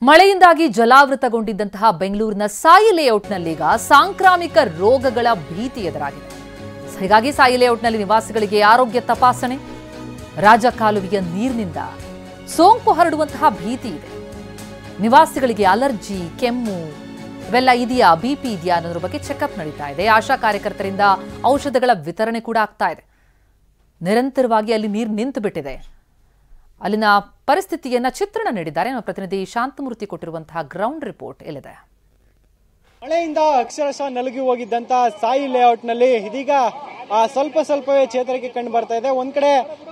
ಮಳೆಯಿಂದಾಗಿ ಜಲಾವೃತಗೊಂಡಿದ್ದಂತಹ ಬೆಂಗಳೂರಿನ ಸಾಯಿ ಲೇಔಟ್ನಲ್ಲೀಗ ಸಾಂಕ್ರಾಮಿಕ ರೋಗಗಳ ಭೀತಿ ಎದುರಾಗಿದೆ. ಹೀಗಾಗಿ ಸಾಯಿ ಲೇಔಟ್ನಲ್ಲಿ ನಿವಾಸಿಗಳಿಗೆ ಆರೋಗ್ಯ ತಪಾಸಣೆ, ರಾಜಕಾಲುವೆಯ ನೀರಿನಿಂದ ಸೋಂಕು ಹರಡುವಂತಹ ಭೀತಿ ಇದೆ. ನಿವಾಸಿಗಳಿಗೆ ಅಲರ್ಜಿ, ಕೆಮ್ಮು ಇವೆಲ್ಲ ಇದೆಯಾ, ಬಿಪಿ ಇದೆಯಾ ಅನ್ನೋದ್ರ ಬಗ್ಗೆ ಚೆಕಪ್ ನಡೀತಾ ಇದೆ. ಆಶಾ ಕಾರ್ಯಕರ್ತರಿಂದ ಔಷಧಗಳ ವಿತರಣೆ ಕೂಡ ಆಗ್ತಾ ಇದೆ. ನಿರಂತರವಾಗಿ ಅಲ್ಲಿ ನೀರು ನಿಂತು ಬಿಟ್ಟಿದೆ. ಅಲ್ಲಿನ ಪರಿಸ್ಥಿತಿಯನ್ನ ಚಿತ್ರಣ ನೀಡಿದ್ದಾರೆ ನಮ್ಮ ಪ್ರತಿನಿಧಿ ಶಾಂತಮೂರ್ತಿ. ಕೊಟ್ಟಿರುವಂತಹ ಗ್ರೌಂಡ್ ರಿಪೋರ್ಟ್ ಇಲ್ಲಿದೆ. ಮಳೆಯಿಂದ ಅಕ್ಷರಶಃ ನಲುಗಿ ಹೋಗಿದ್ದಂತ ಸಾಯಿ ಲೇಔಟ್ನಲ್ಲಿ ಇದೀಗ ಸ್ವಲ್ಪವೇ ಚೇತರಿಕೆ ಕಂಡು ಬರ್ತಾ ಇದೆ. ಒಂದ್ ಕಡೆ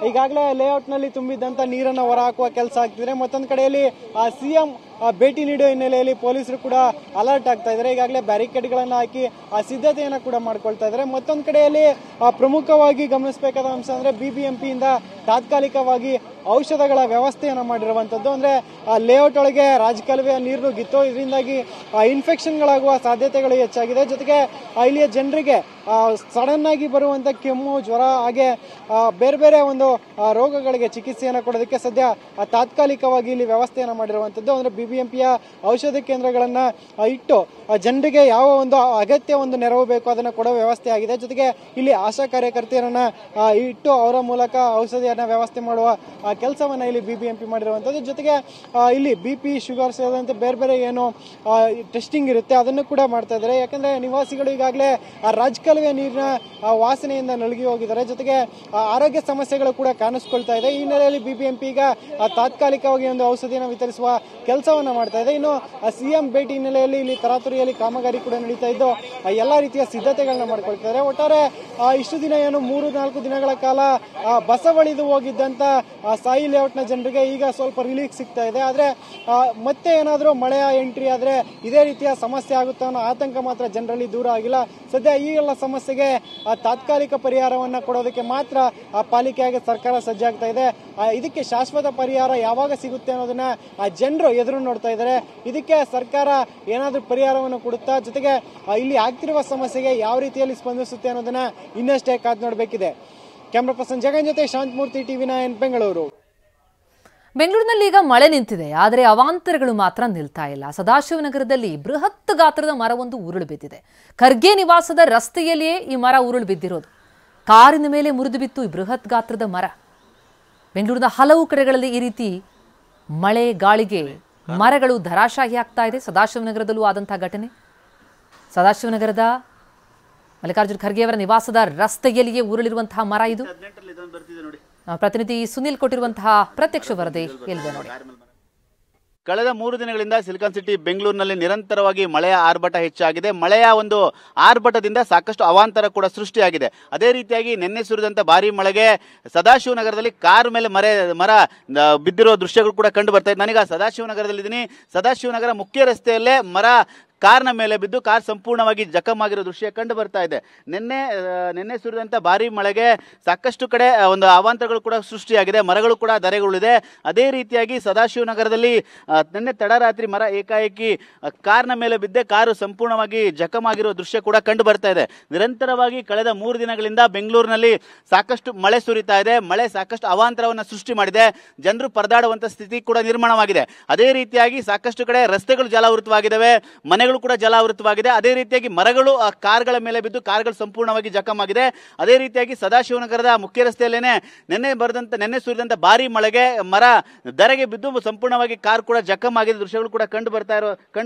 ಈಗಾಗಲೇ ಲೇಔಟ್ನಲ್ಲಿ ತುಂಬಿದ್ದಂತ ನೀರನ್ನು ಹೊರಹಾಕುವ ಕೆಲಸ ಆಗ್ತಿದೆ. ಮತ್ತೊಂದು ಕಡೆಯಲ್ಲಿ ಸಿಎಂ ಭೇಟಿ ನೀಡುವ ಹಿನ್ನೆಲೆಯಲ್ಲಿ ಪೊಲೀಸರು ಕೂಡ ಅಲರ್ಟ್ ಆಗ್ತಾ ಇದ್ದಾರೆ. ಈಗಾಗಲೇ ಬ್ಯಾರಿಕೇಡ್ಗಳನ್ನು ಹಾಕಿ ಸಿದ್ಧತೆಯನ್ನು ಕೂಡ ಮಾಡ್ಕೊಳ್ತಾ ಇದ್ದಾರೆ. ಮತ್ತೊಂದು ಕಡೆಯಲ್ಲಿ ಪ್ರಮುಖವಾಗಿ ಗಮನಿಸಬೇಕಾದ ಅಂಶ ಅಂದ್ರೆ ಬಿಬಿಎಂಪಿಯಿಂದ ತಾತ್ಕಾಲಿಕವಾಗಿ ಔಷಧಗಳ ವ್ಯವಸ್ಥೆಯನ್ನು ಮಾಡಿರುವಂತದ್ದು. ಅಂದ್ರೆ ಲೇಔಟ್ ಒಳಗೆ ರಾಜಕಾಲುವೆಯ ನೀರು ನುಗ್ಗಿತ್ತು. ಇದರಿಂದಾಗಿ ಇನ್ಫೆಕ್ಷನ್ಗಳಾಗುವ ಸಾಧ್ಯತೆಗಳು ಹೆಚ್ಚಾಗಿದೆ. ಜೊತೆಗೆ ಇಲ್ಲಿಯ ಜನರಿಗೆ ಸಡನ್ ಆಗಿ ಬರುವಂತ ಕೆಮ್ಮು, ಜ್ವರ ಹಾಗೆ ಬೇರೆ ಬೇರೆ ಒಂದು ರೋಗಗಳಿಗೆ ಚಿಕಿತ್ಸೆಯನ್ನು ಕೊಡೋದಕ್ಕೆ ಸದ್ಯ ತಾತ್ಕಾಲಿಕವಾಗಿ ಇಲ್ಲಿ ವ್ಯವಸ್ಥೆಯನ್ನು ಮಾಡಿರುವಂತದ್ದು. ಅಂದ್ರೆ ಬಿಬಿಎಂಪಿಯ ಔಷಧ ಕೇಂದ್ರಗಳನ್ನ ಇಟ್ಟು ಜನರಿಗೆ ಯಾವ ಒಂದು ಅಗತ್ಯ ಒಂದು ನೆರವು ಬೇಕು ಅದನ್ನ ಕೊಡೋ ವ್ಯವಸ್ಥೆ ಆಗಿದೆ. ಜೊತೆಗೆ ಇಲ್ಲಿ ಆಶಾ ಕಾರ್ಯಕರ್ತೆಯರನ್ನ ಇಟ್ಟು ಅವರ ಮೂಲಕ ಔಷಧಿಯನ್ನ ವ್ಯವಸ್ಥೆ ಮಾಡುವ ಕೆಲಸವನ್ನ ಇಲ್ಲಿ ಬಿಬಿಎಂಪಿ ಮಾಡಿರುವಂತದ್ದು. ಜೊತೆಗೆ ಇಲ್ಲಿ ಬಿಪಿ, ಶುಗರ್ ಸೇರಿದಂತೆ ಬೇರೆ ಬೇರೆ ಏನು ಟೆಸ್ಟಿಂಗ್ ಇರುತ್ತೆ ಅದನ್ನು ಕೂಡ ಮಾಡ್ತಾ ಇದ್ದಾರೆ. ಯಾಕಂದ್ರೆ ನಿವಾಸಿಗಳು ಈಗಾಗಲೇ ರಾಜಕಾಲುವೆ ನೀರಿನ ವಾಸನೆಯಿಂದ ನಲುಗಿ ಹೋಗಿದ್ದಾರೆ. ಜೊತೆಗೆ ಆರೋಗ್ಯ ಸಮಸ್ಯೆಗಳು ಕೂಡ ಕಾಣಿಸ್ಕೊಳ್ತಾ ಇದೆ. ಈ ಹಿನ್ನೆಲೆಯಲ್ಲಿ ಬಿಬಿಎಂಪಿ ಈಗ ತಾತ್ಕಾಲಿಕವಾಗಿ ಒಂದು ಔಷಧಿಯನ್ನು ವಿತರಿಸುವ ಕೆಲಸವನ್ನ ಮಾಡ್ತಾ ಇದೆ. ಇನ್ನು ಸಿಎಂ ಭೇಟಿ ಹಿನ್ನೆಲೆಯಲ್ಲಿ ಇಲ್ಲಿ ತರಾತುರಿಯಲ್ಲಿ ಕಾಮಗಾರಿ ಕೂಡ ನಡೀತಾ ಇದ್ದು ಎಲ್ಲಾ ರೀತಿಯ ಸಿದ್ಧತೆಗಳನ್ನ ಮಾಡ್ಕೊಳ್ತಾರೆ. ಒಟ್ಟಾರೆ ಇಷ್ಟು ದಿನ ಏನು 3-4 ದಿನಗಳ ಕಾಲ ಬಸವಳಿದು ಹೋಗಿದ್ದಂತ ಸಾಯಿ ಲೇಔಟ್ನ ಜನರಿಗೆ ಈಗ ಸ್ವಲ್ಪ ರಿಲೀಫ್ ಸಿಗ್ತಾ ಇದೆ. ಆದ್ರೆ ಮತ್ತೆ ಏನಾದ್ರೂ ಮಳೆಯ ಎಂಟ್ರಿ ಆದ್ರೆ ಇದೇ ರೀತಿಯ ಸಮಸ್ಯೆ ಆಗುತ್ತಾ ಅನ್ನೋ ಆತಂಕ ಮಾತ್ರ ಜನರಲ್ಲಿ ದೂರ ಆಗಿಲ್ಲ. ಸದ್ಯ ಈ ಎಲ್ಲ ಸಮಸ್ಯೆಗೆ ತಾತ್ಕಾಲಿಕ ಪರಿಹಾರವನ್ನ ಕೊಡೋದಕ್ಕೆ ಮಾತ್ರ ಪಾಲಿಕೆಯಾಗಿ ಸರ್ಕಾರ ಸಜ್ಜಾಗ್ತಾ ಇದೆ. ಇದಕ್ಕೆ ಶಾಶ್ವತ ಪರಿಹಾರ ಯಾವಾಗ ಸಿಗುತ್ತೆ ಅನ್ನೋದನ್ನ ಜನರು ಎದುರು ನೋಡ್ತಾ ಇದ್ದಾರೆ. ಇದಕ್ಕೆ ಸರ್ಕಾರ ಏನಾದ್ರೂ ಪರಿಹಾರವನ್ನು ಕೊಡುತ್ತಾ, ಜೊತೆಗೆ ಇಲ್ಲಿ ಆಗ್ತಿರುವ ಸಮಸ್ಯೆಗೆ ಯಾವ ರೀತಿಯಲ್ಲಿ ಸ್ಪಂದಿಸುತ್ತೆ ಅನ್ನೋದನ್ನ ಇನ್ನಷ್ಟೇ ಕಾದು ನೋಡಬೇಕಿದೆ. ಕ್ಯಾಮರಾ ಪರ್ಸನ್ ಜಗನ್ ಜೊತೆ ಶಾಂತಮೂರ್ತಿ, ಟಿವಿ9 ಬೆಂಗಳೂರು. ಬೆಂಗಳೂರಿನಲ್ಲಿ ಈಗ ಮಳೆ ನಿಂತಿದೆ, ಆದರೆ ಅವಾಂತರಗಳು ಮಾತ್ರ ನಿಲ್ತಾ ಇಲ್ಲ. ಸದಾಶಿವನಗರದಲ್ಲಿ ಬೃಹತ್ ಗಾತ್ರದ ಮರವೊಂದು ಉರುಳು ಬಿದ್ದಿದೆ. ಖರ್ಗೆ ನಿವಾಸದ ರಸ್ತೆಯಲ್ಲಿಯೇ ಈ ಮರ ಉರುಳು ಬಿದ್ದಿರೋದು. ಕಾರಿನ ಮೇಲೆ ಮುರಿದು ಬಿತ್ತು ಈ ಬೃಹತ್ ಗಾತ್ರದ ಮರ. ಬೆಂಗಳೂರಿನ ಹಲವು ಕಡೆಗಳಲ್ಲಿ ಈ ರೀತಿ ಮಳೆ ಗಾಳಿಗೆ ಮರಗಳು ಧರಾಶಾಹಿ ಆಗ್ತಾ ಇದೆ. ಸದಾಶಿವನಗರದಲ್ಲೂ ಆದಂತಹ ಘಟನೆ. ಸದಾಶಿವನಗರದ ಮಲ್ಲಿಕಾರ್ಜುನ ಖರ್ಗೆ ಅವರ ನಿವಾಸದ ರಸ್ತೆಯಲ್ಲಿಯೇ ಉರುಳಿರುವಂತಹ ಮರ ಇದು. ಪ್ರತಿನಿಧಿ ಸುನಿಲ್ ಕೊಟ್ಟಿರುವಂತಹ ಪ್ರತ್ಯಕ್ಷ ವರದಿ ಎಲ್ಲಿದೆ ನೋಡಿ. ಕಳೆದ 3 ದಿನಗಳಿಂದ ಸಿಲಿಕಾನ್ ಸಿಟಿ ಬೆಂಗಳೂರಿನಲ್ಲಿ ನಿರಂತರವಾಗಿ ಮಳೆಯ ಆರ್ಭಟ ಹೆಚ್ಚಾಗಿದೆ. ಮಳೆಯ ಒಂದು ಆರ್ಭಟದಿಂದ ಸಾಕಷ್ಟು ಅವಾಂತರ ಕೂಡ ಸೃಷ್ಟಿಯಾಗಿದೆ. ಅದೇ ರೀತಿಯಾಗಿ ನಿನ್ನೆ ಸುರಿದಂತ ಭಾರಿ ಮಳೆಗೆ ಸದಾಶಿವನಗರದಲ್ಲಿ ಕಾರ್ ಮೇಲೆ ಮರ ಬಿದ್ದಿರೋ ದೃಶ್ಯಗಳು ಕೂಡ ಕಂಡು ಬರ್ತಾ ಇದೆ. ನಾನೀಗ ಸದಾಶಿವನಗರದಲ್ಲಿದ್ದೀನಿ. ಸದಾಶಿವನಗರ ಮುಖ್ಯ ರಸ್ತೆಯಲ್ಲೇ ಮರ ಕಾರ್ನ ಮೇಲೆ ಬಿದ್ದು ಕಾರ್ ಸಂಪೂರ್ಣವಾಗಿ ಜಖಮಾಗಿರೋ ದೃಶ್ಯ ಕಂಡು ಬರ್ತಾ ಇದೆ. ನಿನ್ನೆ ಸುರಿದಂಥ ಭಾರಿ ಮಳೆಗೆ ಸಾಕಷ್ಟು ಕಡೆ ಒಂದು ಅವಾಂತರಗಳು ಕೂಡ ಸೃಷ್ಟಿಯಾಗಿದೆ. ಮರಗಳು ಕೂಡ ಧರೆಗುಳಿದೆ. ಅದೇ ರೀತಿಯಾಗಿ ಸದಾಶಿವನಗರದಲ್ಲಿ ನಿನ್ನೆ ತಡರಾತ್ರಿ ಮರ ಏಕಾಏಕಿ ಕಾರ್ನ ಮೇಲೆ ಬಿದ್ದೆ ಕಾರು ಸಂಪೂರ್ಣವಾಗಿ ಜಖಮಾಗಿರೋ ದೃಶ್ಯ ಕೂಡ ಕಂಡು ಬರ್ತಾ ಇದೆ. ನಿರಂತರವಾಗಿ ಕಳೆದ 3 ದಿನಗಳಿಂದ ಬೆಂಗಳೂರಿನಲ್ಲಿ ಸಾಕಷ್ಟು ಮಳೆ ಸುರಿತಾ ಇದೆ. ಮಳೆ ಸಾಕಷ್ಟು ಅವಾಂತರವನ್ನು ಸೃಷ್ಟಿ ಮಾಡಿದೆ. ಜನರು ಪರದಾಡುವಂಥ ಸ್ಥಿತಿ ಕೂಡ ನಿರ್ಮಾಣವಾಗಿದೆ. ಅದೇ ರೀತಿಯಾಗಿ ಸಾಕಷ್ಟು ಕಡೆ ರಸ್ತೆಗಳು ಜಲಾವೃತವಾಗಿದ್ದಾವೆ, ಮನೆಗಳು ಕೂಡ ಜಲಾವೃತವಾಗಿದೆ. ಅದೇ ರೀತಿಯಾಗಿ ಮರಗಳು ಕಾರ್ಗಳ ಮೇಲೆ ಬಿದ್ದು ಕಾರ್ಗಳು ಸಂಪೂರ್ಣವಾಗಿ ಜಖಮಾಗಿದೆ. ಅದೇ ರೀತಿಯಾಗಿ ಸದಾಶಿವನಗರದ ಮುಖ್ಯ ರಸ್ತೆಯಲ್ಲೇನೆ ನಿನ್ನೆ ಸುರಿದಂತ ಭಾರಿ ಮಳೆಗೆ ಮರ ಧರೆಗೆ ಬಿದ್ದು ಸಂಪೂರ್ಣವಾಗಿ ಕಾರ್ ಕೂಡ ಜಖಮಾಗಿದ್ದ ದೃಶ್ಯಗಳು ಕೂಡ ಕಂಡು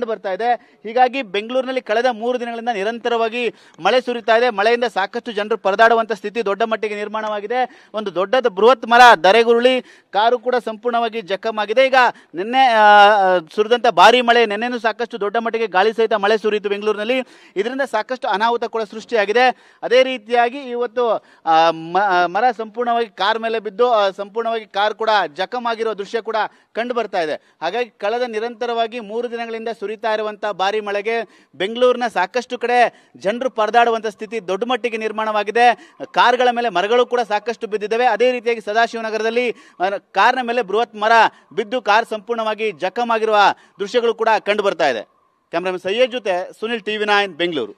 ಬರ್ತಾ ಇದೆ. ಹೀಗಾಗಿ ಬೆಂಗಳೂರಿನಲ್ಲಿ ಕಳೆದ 3 ದಿನಗಳಿಂದ ನಿರಂತರವಾಗಿ ಮಳೆ ಸುರಿತಾ ಇದೆ. ಮಳೆಯಿಂದ ಸಾಕಷ್ಟು ಜನರು ಪರದಾಡುವಂತ ಸ್ಥಿತಿ ದೊಡ್ಡ ಮಟ್ಟಿಗೆ ನಿರ್ಮಾಣವಾಗಿದೆ. ಒಂದು ದೊಡ್ಡದ ಬೃಹತ್ ಮರ ಧರೆಗುರುಳಿ ಕಾರು ಕೂಡ ಸಂಪೂರ್ಣವಾಗಿ ಜಖಮಾಗಿದೆ. ಈಗ ನಿನ್ನೆ ಸುರಿದಂತ ಭಾರಿ ಮಳೆ, ನಿನ್ನೆನೂ ಸಾಕಷ್ಟು ದೊಡ್ಡ ಮಟ್ಟಿಗೆ ಗಾಳಿ ಸಹಿತ ಮಳೆ ಸುರಿಯಿತು ಬೆಂಗಳೂರಿನಲ್ಲಿ. ಇದರಿಂದ ಸಾಕಷ್ಟು ಅನಾಹುತ ಕೂಡ ಸೃಷ್ಟಿಯಾಗಿದೆ. ಅದೇ ರೀತಿಯಾಗಿ ಇವತ್ತು ಮರ ಸಂಪೂರ್ಣವಾಗಿ ಕಾರ್ ಮೇಲೆ ಬಿದ್ದು ಸಂಪೂರ್ಣವಾಗಿ ಕಾರ್ ಕೂಡ ಜಖಮಾಗಿರೋ ದೃಶ್ಯ ಕೂಡ ಕಂಡು ಬರ್ತಾ ಇದೆ. ಹಾಗಾಗಿ ಕಳೆದ ನಿರಂತರವಾಗಿ 3 ದಿನಗಳಿಂದ ಸುರಿತಾ ಇರುವಂತಹ ಭಾರಿ ಮಳೆಗೆ ಬೆಂಗಳೂರಿನ ಸಾಕಷ್ಟು ಕಡೆ ಜನರು ಪರದಾಡುವಂಥ ಸ್ಥಿತಿ ದೊಡ್ಡ ಮಟ್ಟಿಗೆ ನಿರ್ಮಾಣವಾಗಿದೆ. ಕಾರ್ಗಳ ಮೇಲೆ ಮರಗಳು ಕೂಡ ಸಾಕಷ್ಟು ಬಿದ್ದಿದ್ದಾವೆ. ಅದೇ ರೀತಿಯಾಗಿ ಸದಾಶಿವನಗರದಲ್ಲಿ ಕಾರ್ನ ಮೇಲೆ ಬೃಹತ್ ಮರ ಬಿದ್ದು ಕಾರ್ ಸಂಪೂರ್ಣವಾಗಿ ಜಖಮಾಗಿರುವ ದೃಶ್ಯಗಳು ಕೂಡ ಕಂಡು ಬರ್ತಾ ಇದೆ. ಕ್ಯಾಮರಾಮನ್ ಸಯ್ಯದ್ ಜೊತೆ ಸುನಿಲ್, ಟಿವಿ9 ಬೆಂಗಳೂರು.